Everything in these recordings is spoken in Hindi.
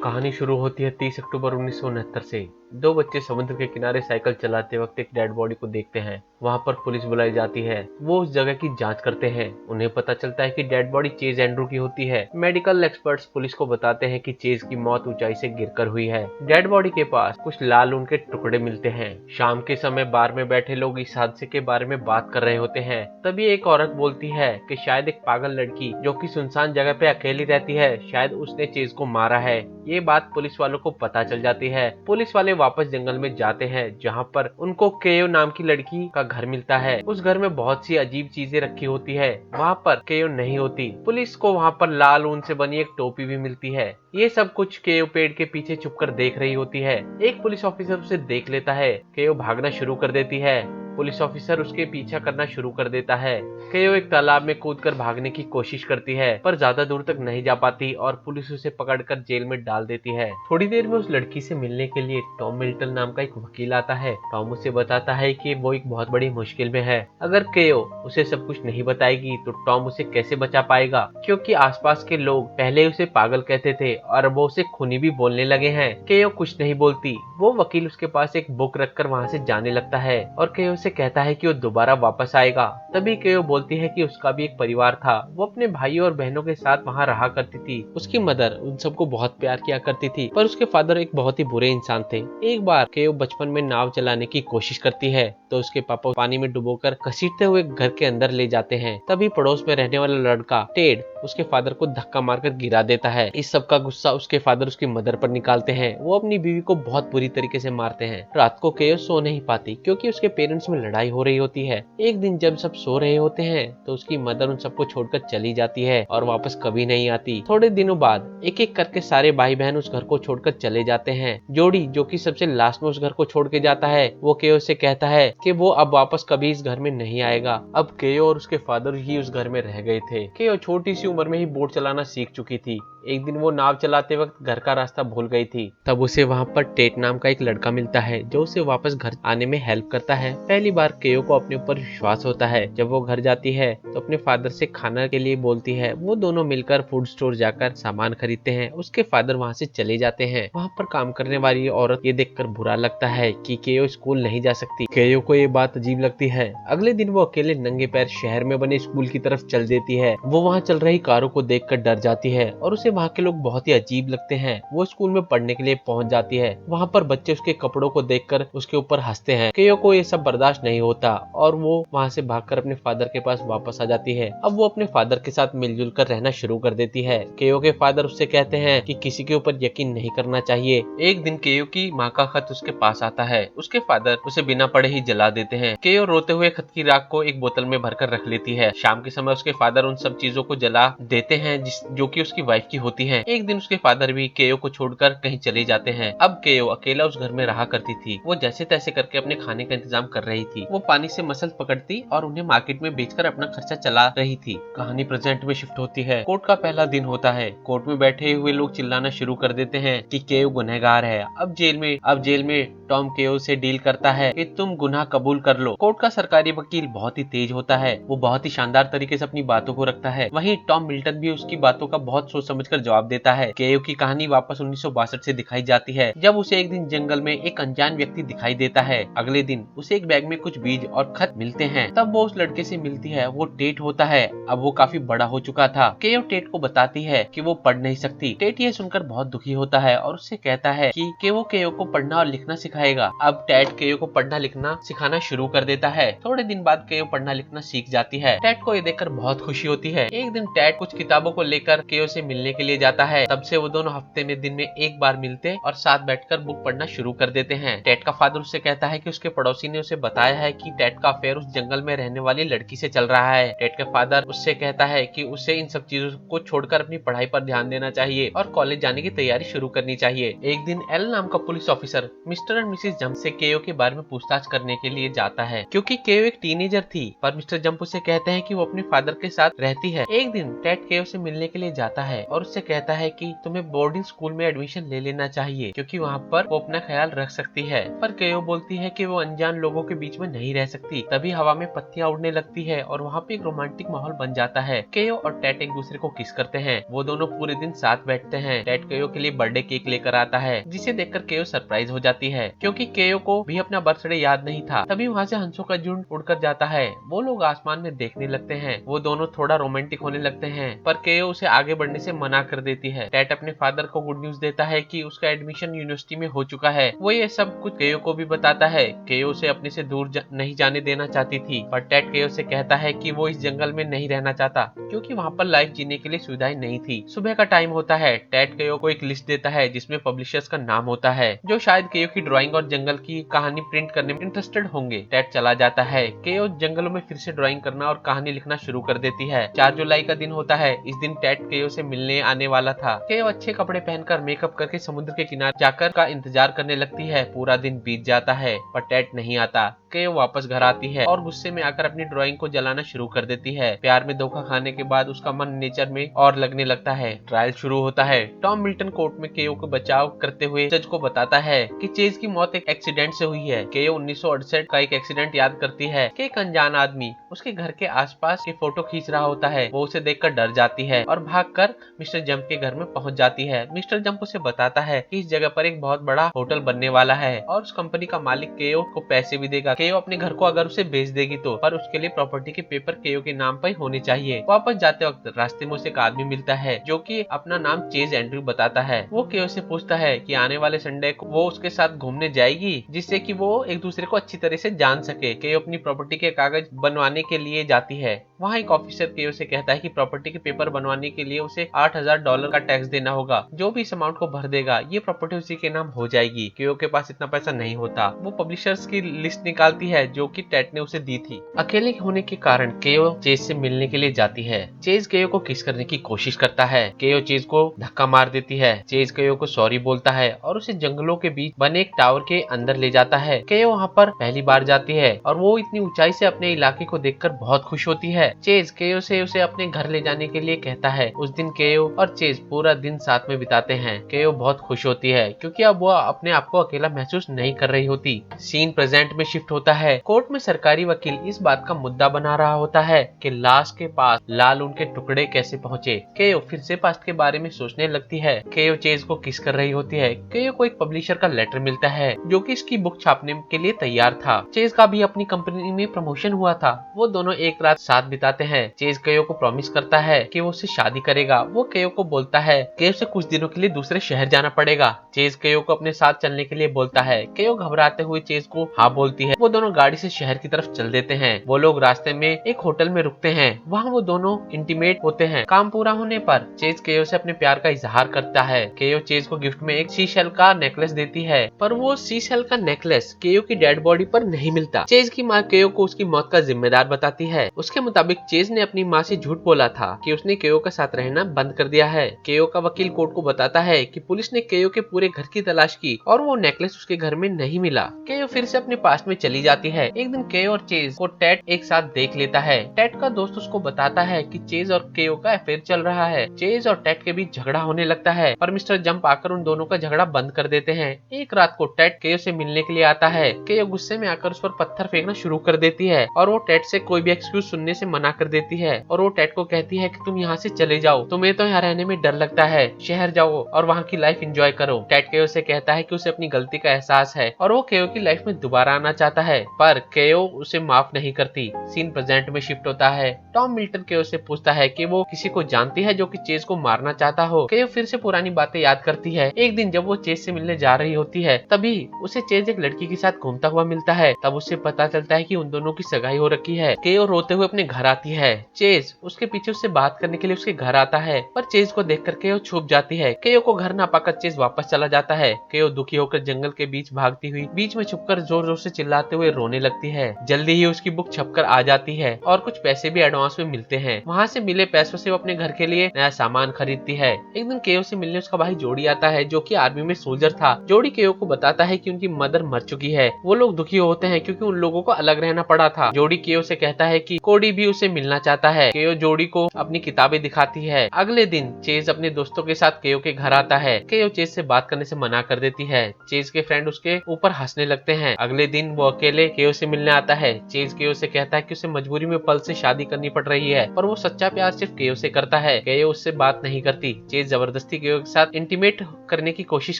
कहानी शुरू होती है 30 अक्टूबर 1969 से। दो बच्चे समुद्र के किनारे साइकिल चलाते वक्त एक डेड बॉडी को देखते हैं। वहां पर पुलिस बुलाई जाती है। वो उस जगह की जांच करते हैं। उन्हें पता चलता है कि डेड बॉडी चेज एंड्रू की होती है। मेडिकल एक्सपर्ट्स पुलिस को बताते हैं कि चेज की मौत ऊंचाई से गिरकर हुई है। डेड बॉडी के पास कुछ लाल ऊन के टुकड़े मिलते हैं। शाम के समय बार में बैठे लोग इस हादसे के बारे में बात कर रहे होते हैं। तभी एक औरत बोलती है कि शायद एक पागल लड़की जो कि सुनसान जगह पे अकेली रहती है, शायद उसने चेज को मारा है। ये बात पुलिस वालों को पता चल जाती है। पुलिस वाले वापस जंगल में जाते हैं, जहाँ पर उनको केयो नाम की लड़की का घर मिलता है। उस घर में बहुत सी अजीब चीजें रखी होती है। वहाँ पर केयो नहीं होती। पुलिस को वहाँ पर लाल ऊन से बनी एक टोपी भी मिलती है। ये सब कुछ केयो पेड़ के पीछे छुपकर देख रही होती है। एक पुलिस ऑफिसर उसे देख लेता है। केयो भागना शुरू कर देती है। पुलिस ऑफिसर उसके पीछा करना शुरू कर देता है। केयो एक तालाब में कूदकर भागने की कोशिश करती है, पर ज्यादा दूर तक नहीं जा पाती और पुलिस उसे पकड़कर जेल में डाल देती है। थोड़ी देर में उस लड़की से मिलने के लिए टॉम मिल्टन नाम का एक वकील आता है। टॉम उसे बताता है कि वो एक बहुत बड़ी मुश्किल में है। अगर केयो उसे सब कुछ नहीं बताएगी तो टॉम उसे कैसे बचा पाएगा, क्योंकि आसपास के लोग पहले उसे पागल कहते थे और वो उसे खूनी भी बोलने लगे हैं। केयो कुछ नहीं बोलती। वो वकील उसके पास एक बुक रखकर वहाँ से जाने लगता है और केयो से कहता है कि वो दोबारा वापस आएगा। तभी केयो बोलती है कि उसका भी एक परिवार था। वो अपने भाइयों और बहनों के साथ वहाँ रहा करती थी। उसकी मदर उन सबको बहुत प्यार किया करती थी, पर उसके फादर एक बहुत ही बुरे इंसान थे। एक बार केयो बचपन में नाव चलाने की कोशिश करती है तो उसके पापा पानी में डुबोकर घसीटते हुए घर के अंदर ले जाते हैं। तभी पड़ोस में रहने वाला लड़का टेड उसके फादर को धक्का मारकर गिरा देता है। इस सब का गुस्सा उसके फादर उसकी मदर पर निकालते हैं। वो अपनी बीवी को बहुत बुरी तरीके से मारते हैं। रात को केयो सो नहीं पाती क्योंकि उसके पेरेंट्स में लड़ाई हो रही होती है। एक दिन जब सब सो रहे होते हैं तो उसकी मदर उन सबको छोड़कर चली जाती है और वापस कभी नहीं आती। थोड़े दिनों बाद एक एक करके सारे भाई बहन उस घर को छोड़कर चले जाते हैं। जोड़ी जो कि सबसे लास्ट में उस घर को छोड़ के जाता है, वो केयो से कहता है कि वो अब वापस कभी इस घर में नहीं आएगा। अब केयो और उसके फादर ही उस घर में रह गए थे। केयो छोटी सी उम्र में ही बोट चलाना सीख चुकी थी। एक दिन वो नाव चलाते वक्त घर का रास्ता भूल गई थी। तब उसे वहाँ पर टेट नाम का एक लड़का मिलता है जो उसे वापस घर आने में हेल्प करता है। पहली बार केयो को अपने ऊपर विश्वास होता है। जब वो घर जाती है तो अपने फादर से खाना के लिए बोलती है। वो दोनों मिलकर फूड स्टोर जाकर सामान खरीदते हैं। उसके फादर वहाँ से चले जाते हैं। वहाँ पर काम करने वाली औरत ये देखकर बुरा लगता है कि केयो स्कूल नहीं जा सकती। केयो को ये बात अजीब लगती है। अगले दिन वो अकेले नंगे पैर शहर में बने स्कूल की तरफ चल देती है। वो वहाँ चल रही कारों को देखकर डर जाती है और उसे वहाँ के लोग बहुत ही अजीब लगते हैं। वो स्कूल में पढ़ने के लिए पहुंच जाती है। वहाँ पर बच्चे उसके कपड़ों को देखकर उसके ऊपर हंसते हैं। केयो को ये सब बर्दाश्त नहीं होता और वो वहाँ से भागकर अपने फादर के पास वापस आ जाती है। अब वो अपने फादर के साथ मिलजुल कर रहना शुरू कर देती है। केयो के फादर उससे कहते हैं कि किसी के ऊपर यकीन नहीं करना चाहिए। एक दिन केयो की माँ का खत उसके पास आता है। उसके फादर उसे बिना पढ़े ही जला देते हैं। केयो रोते हुए खत की राख को एक बोतल में भरकर रख लेती है। शाम के समय उसके फादर उन सब चीजों को जला देते हैं जो कि उसकी वाइफ की होती है। एक दिन उसके फादर भी केयो को छोड़कर कहीं चले जाते हैं। अब केयो अकेला उस घर में रहा करती थी। वो जैसे तैसे करके अपने खाने का इंतजाम कर रही थी। वो पानी से मछली पकड़ती और उन्हें मार्केट में बेचकर अपना खर्चा चला रही थी। कहानी प्रेजेंट में शिफ्ट होती है। कोर्ट का पहला दिन होता है। कोर्ट में बैठे हुए लोग चिल्लाना शुरू कर देते हैं कि केयो गुनहगार है। अब जेल में टॉम केयो से डील करता है कि तुम गुनाह कबूल कर लो। कोर्ट का सरकारी वकील बहुत ही तेज होता है। वो बहुत ही शानदार तरीके से अपनी बातों को रखता है। वहीं टॉम मिल्टन भी उसकी बातों का बहुत सोच समझकर जवाब देता है। केयो की कहानी वापस 1962 से दिखाई जाती है, जब उसे एक दिन जंगल में एक अनजान व्यक्ति दिखाई देता है। अगले दिन उसे एक बैग में कुछ बीज और खत मिलते हैं। तब वो उस लड़के से मिलती है। वो टेट होता है। अब वो काफी बड़ा हो चुका था। केयो टेट को बताती है कि वो पढ़ नहीं सकती। टेट ये सुनकर बहुत दुखी होता है और उससे कहता है कि वो केयो को पढ़ना और लिखना सिखाएगा। अब टेट केयो को पढ़ना लिखना सिखाना शुरू कर देता है। थोड़े दिन बाद केयो पढ़ना लिखना सीख जाती है। टेट को ये देखकर बहुत खुशी होती है। एक दिन टेट कुछ किताबों को लेकर केयो से मिलने के लिए जाता है। तब से वो दोनों हफ्ते में दिन में एक बार मिलते और साथ बैठकर बुक पढ़ना शुरू कर देते हैं। टेट का फादर उससे कहता है कि उसके पड़ोसी ने उसे बताया है कि टेट का अफेयर उस जंगल में रहने वाली लड़की से चल रहा है। टेट के फादर उससे कहता है कि उसे इन सब चीजों को छोड़कर अपनी पढ़ाई पर ध्यान देना चाहिए और कॉलेज जाने की तैयारी शुरू करनी चाहिए। एक दिन एल नाम का police officer mister mister Mrs jump से केयो के बारे में पूछताछ करने के लिए जाता है, क्योंकि केयो एक टीनेजर थी। पर मिस्टर जंप उसे कहते हैं कि वो अपने फादर के साथ रहती है। एक दिन टेड केयो से मिलने के लिए जाता है और उससे कहता है कि तुम्हें बोर्डिंग स्कूल में एडमिशन ले लेना चाहिए, क्योंकि वहाँ पर वो अपना ख्याल रख सकती है। पर केयो बोलती है कि वो अनजान लोगों के बीच में नहीं रह सकती। तभी हवा में पत्तियां उड़ने लगती है और वहाँ पे एक रोमांटिक माहौल बन जाता है। केयो और टेड एक दूसरे को किस करते हैं। वो दोनों पूरे दिन साथ बैठते हैं। टेड केयो के लिए बर्थडे केक लेकर आता है, जिसे देखकर केयो सरप्राइज हो जाती है, क्योंकि केयो को भी अपना बर्थडे याद नहीं था। तभी वहाँ से हंसों का झुंड उड़कर जाता है। वो लोग आसमान में देखने लगते हैं। वो दोनों थोड़ा रोमांटिक होने लगते हैं, पर केयो उसे आगे बढ़ने से मना कर देती है। टेड अपने फादर को गुड न्यूज देता है कि उसका एडमिशन यूनिवर्सिटी में हो चुका है। वो ये सब कुछ केयो को भी बताता है। केयो उसे अपने से दूर नहीं जाने देना चाहती थी, पर टेड केयो से कहता है कि वो इस जंगल में नहीं रहना चाहता, क्योंकि वहाँ पर लाइफ जीने के लिए सुविधाएं नहीं थी। सुबह का टाइम होता है। टेड केयो को एक लिस्ट देता है जिसमें पब्लिशर्स का नाम होता है, जो शायद केयो की ड्राइंग और जंगल की कहानी प्रिंट करने में इंटरेस्टेड होंगे। टेड चला जाता है। केयो जंगलों में फिर से ड्राइंग करना और कहानी लिखना शुरू कर देती है। 4 जुलाई का दिन होता है। इस दिन टेड केयो से मिलने आने वाला था। केयो अच्छे कपड़े पहनकर मेकअप करके समुद्र के किनारे जाकर का इंतजार करने लगती है। पूरा दिन बीत जाता है, पर टेड नहीं आता। केयो वापस घर आती है और गुस्से में आकर अपनी ड्राइंग को जलाना शुरू कर देती है। प्यार में धोखा खाने के बाद उसका मन नेचर में और लगने लगता है। ट्रायल शुरू होता है। टॉम मिल्टन कोर्ट में केयो को बचाव करते हुए जज को बताता है कि चेज की मौत एक एक्सीडेंट से हुई है। केयो 1968 का एक एक्सीडेंट याद करती है कि एक अनजान आदमी उसके घर के आसपास की फोटो खींच रहा होता है। वो उसे देखकर डर जाती है और भागकर मिस्टर जंप के घर में पहुंच जाती है। मिस्टर जंप उसे बताता है कि इस जगह पर एक बहुत बड़ा होटल बनने वाला है और उस कंपनी का मालिक केयो को पैसे भी देगा। केयो अपने घर को अगर उसे बेच देगी तो, पर उसके लिए प्रॉपर्टी के पेपर केयो के नाम पर होने चाहिए। वापस जाते वक्त रास्ते में उसे एक आदमी मिलता है जो कि अपना नाम चेज एंड्रयू बताता है। वो केयो से पूछता है कि आने वाले संडे को वो उसके साथ घूमने जाएगी, जिससे कि वो एक दूसरे को अच्छी तरह से जान सके। केयो अपनी प्रॉपर्टी के कागज बनवाने के लिए जाती है। वहाँ एक ऑफिसर केयो से कहता है कि प्रॉपर्टी के पेपर बनवाने के लिए उसे $8,000 का टैक्स देना होगा। जो भी इस अमाउंट को भर देगा, ये प्रॉपर्टी उसी के नाम हो जाएगी। केयो के पास इतना पैसा नहीं होता। वो पब्लिशर्स की लिस्ट निकालती है जो कि टेड ने उसे दी थी। अकेले होने के कारण केयो चेज से मिलने के लिए जाती है। चेज केयो को किस करने की कोशिश करता है। केयो चेज को धक्का मार देती है। चेज केयो को सॉरी बोलता है और उसे जंगलों के बीच बने एक टावर के अंदर ले जाता है। केयो वहाँ पर पहली बार जाती है और वो इतनी ऊंचाई से अपने इलाके को देखकर बहुत खुश होती है। चेज केयो से उसे अपने घर ले जाने के लिए कहता है। उस दिन केयो और चेज पूरा दिन साथ में बिताते हैं। केयो बहुत खुश होती है क्योंकि अब वो अपने आप को अकेला महसूस नहीं कर रही होती। सीन प्रेजेंट में शिफ्ट होता है। कोर्ट में सरकारी वकील इस बात का मुद्दा बना रहा होता है कि लाश के पास लाल ऊन के टुकड़े कैसे पहुँचे। केयो फिर से पास्ट के बारे में सोचने लगती है। केयो चेज को किस कर रही होती है। केयो को एक पब्लिशर का लेटर मिलता है जो कि इसकी बुक छापने के लिए तैयार था। चेज का भी अपनी कंपनी में प्रमोशन हुआ था। वो दोनों एक रात साथ बिताते हैं। चेज केयो को प्रॉमिस करता है कि वो उससे शादी करेगा। वो केयो को बोलता है कि उसे कुछ दिनों के लिए दूसरे शहर जाना पड़ेगा। चेज केयो को अपने साथ चलने के लिए बोलता है। केयो घबराते हुए चेज को हाँ बोलती है। वो दोनों गाड़ी से शहर की तरफ चल देते हैं। वो लोग रास्ते में एक होटल में रुकते हैं। वहाँ वो दोनों इंटीमेट होते हैं। काम पूरा होने पर चेज केयो से अपने प्यार का इजहार करता है। केयो चेज को गिफ्ट में एक सीशेल का नेकलेस देती है, पर वो सीशेल का नेकलेस केयो की डेड बॉडी पर नहीं मिलता। चेज की माँ केयो को उसकी मौत का जिम्मेदार बताती है। उसके मुताबिक चेज ने अपनी माँ से झूठ बोला था कि उसने केयो के साथ रहना बंद कर दिया है। केयो का वकील कोर्ट को बताता है कि पुलिस ने केयो के पूरे घर की तलाश की और वो नेकलेस उसके घर में नहीं मिला। केयो फिर से अपने पास्ट में चली जाती है। एक दिन केयो और चेज को टेड एक साथ देख लेता है। टेड का दोस्त उसको बताता है कि चेज और केयो का अफेयर चल रहा है। चेज और टेड के बीच झगड़ा होने लगता है, पर मिस्टर जंप आकर उन दोनों का झगड़ा बंद कर देते हैं। एक रात को टेड केयो से मिलने के लिए आता है। केयो गुस्से में आकर उस पर पत्थर फेंकना शुरू कर देती है और वो टेड से कोई भी एक्सक्यूज सुनने से मना कर देती है और वो टेड को कहती है कि तुम यहाँ से चले जाओ, तुम्हें तो यहाँ रहने में डर लगता है, शहर जाओ और वहाँ की लाइफ एंजॉय करो। टेड केयो से कहता है कि उसे अपनी गलती का एहसास है और वो केयो की लाइफ में दोबारा आना चाहता है, पर केयो उसे माफ नहीं करती। सीन प्रेजेंट में शिफ्ट होता है। टॉम मिल्टन केयो से पूछता है कि वो किसी को जानती है जो कि चेज को मारना चाहता हो। केयो फिर से पुरानी बातें याद करती है। एक दिन जब वो चेज से मिलने जा रही होती है, तभी उसे चेज एक लड़की के साथ घूमता हुआ मिलता है। तब उसे पता चलता है कि उन दोनों की सगाई हो रखी है। केयो रोते हुए अपने घर घर आती है। चेज उसके पीछे उससे बात करने के लिए उसके घर आता है, पर चेज को देखकर केयो छुप जाती है। केयो को घर ना पाकर चेज वापस चला जाता है। केयो दुखी होकर जंगल के बीच भागती हुई बीच में छुपकर जोर जोर से चिल्लाते हुए रोने लगती है। जल्दी ही उसकी बुक छपकर आ जाती है और कुछ पैसे भी एडवांस में मिलते हैं। वहाँ से मिले पैसों से वो अपने घर के लिए नया सामान खरीदती है। एक दिन केयो से मिलने उसका भाई जोड़ी आता है, जो कि आर्मी में सोल्जर था। जोड़ी केयो को बताता है कि उनकी मदर मर चुकी है। वो लोग दुखी होते हैं क्योंकि उन लोगों को अलग रहना पड़ा था। जोड़ी केयो से कहता है कि कोडी भी उसे मिलना चाहता है। केयो जोड़ी को अपनी किताबें दिखाती है। अगले दिन चेज अपने दोस्तों के साथ केयो के घर आता है। केयो चेज से बात करने से मना कर देती है। चेज के फ्रेंड उसके ऊपर हंसने लगते हैं। अगले दिन वो अकेले केयो से मिलने आता है। चेज केयो से कहता है कि उसे मजबूरी में पल से शादी करनी पड़ रही है, पर वो सच्चा प्यार सिर्फ केयो से करता है। केयो उससे बात नहीं करती। चेज जबरदस्ती केयो के साथ इंटीमेट करने की कोशिश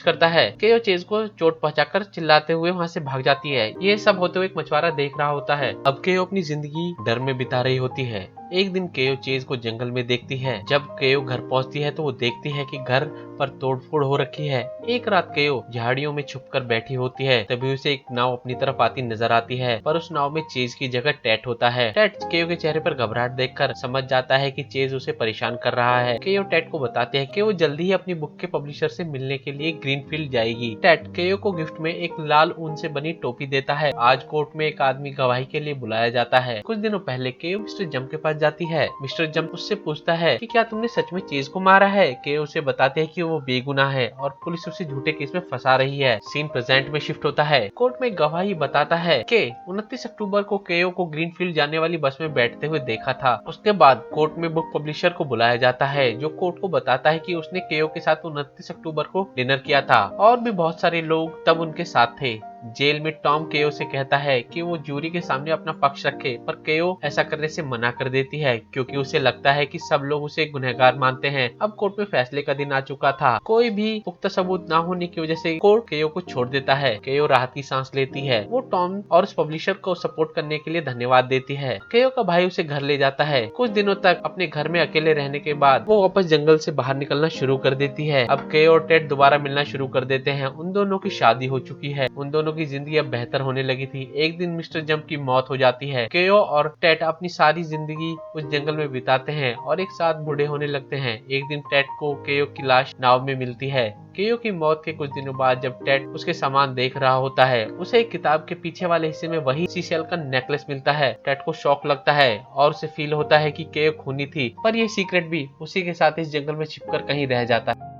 करता है। केयो चेज को चोट पहुंचाकर चिल्लाते हुए वहां से भाग जाती है। ये सब होते हुए एक मछुआरा देख रहा होता है। अब केयो अपनी जिंदगी डर में बिता रही होती है। एक दिन केयो चेज को जंगल में देखती है। जब केयो घर पहुंचती है तो वो देखती है कि घर पर तोड़फोड़ हो रखी है। एक रात केयो झाड़ियों में छुपकर बैठी होती है। तभी उसे एक नाव अपनी तरफ आती नजर आती है, पर उस नाव में चेज की जगह टैट होता है। टैट केयो के चेहरे पर घबराहट देखकर समझ जाता है कि चेज उसे परेशान कर रहा है। केयो टैट को बताते हैं कि वो जल्दी ही अपनी बुक के पब्लिशर से मिलने के लिए ग्रीनफील्ड जाएगी। टैट केयो को गिफ्ट में एक लाल ऊन से बनी टोपी देता है। आज कोर्ट में एक आदमी गवाही के लिए बुलाया जाता है। कुछ दिनों पहले केयो मिस्टर जम के पास जाती है। मिस्टर जम उससे पूछता है कि क्या तुमने सच में चेज को मारा है। केयो उसे बताते हैं कि वो बेगुनाह है और पुलिस उसे झूठे केस में फंसा रही है। सीन प्रेजेंट में शिफ्ट होता है। कोर्ट में गवाही बताता है कि 29 अक्टूबर को केयो को ग्रीनफील्ड जाने वाली बस में बैठते हुए देखा था। उसके बाद कोर्ट में बुक पब्लिशर को बुलाया जाता है, जो कोर्ट को बताता है कि उसने केयो के साथ 29 अक्टूबर को डिनर किया था और भी बहुत सारे लोग तब उनके साथ थे। जेल में टॉम केयो से कहता है कि वो जूरी के सामने अपना पक्ष रखे, पर केयो ऐसा करने से मना कर देती है क्योंकि उसे लगता है कि सब लोग उसे गुनहगार मानते हैं। अब कोर्ट में फैसले का दिन आ चुका था। कोई भी पुख्ता सबूत ना होने की वजह से कोर्ट केयो को छोड़ देता है। केयो राहत की सांस लेती है। वो टॉम और उस पब्लिशर को सपोर्ट करने के लिए धन्यवाद देती है। केयो का भाई उसे घर ले जाता है। कुछ दिनों तक अपने घर में अकेले रहने के बाद वो वापस जंगल से बाहर निकलना शुरू कर देती है। अब केयो और टेड दोबारा मिलना शुरू कर देते हैं। उन दोनों की शादी हो चुकी है। उन दोनों की जिंदगी अब बेहतर होने लगी थी। एक दिन मिस्टर जंप की मौत हो जाती है। केयो और टेड अपनी सारी जिंदगी उस जंगल में बिताते हैं और एक साथ बूढ़े होने लगते हैं। एक दिन टेड को केयो की लाश नाव में मिलती है। केयो की मौत के कुछ दिनों बाद जब टेड उसके सामान देख रहा होता है, उसे एक किताब के पीछे वाले हिस्से में वही सीशेल का नेकलेस मिलता है। टेड को शॉक लगता है और उसे फील होता है कि केयो खूनी थी, पर यह सीक्रेट भी उसी के साथ इस जंगल में छिपकर कहीं रह जाता है।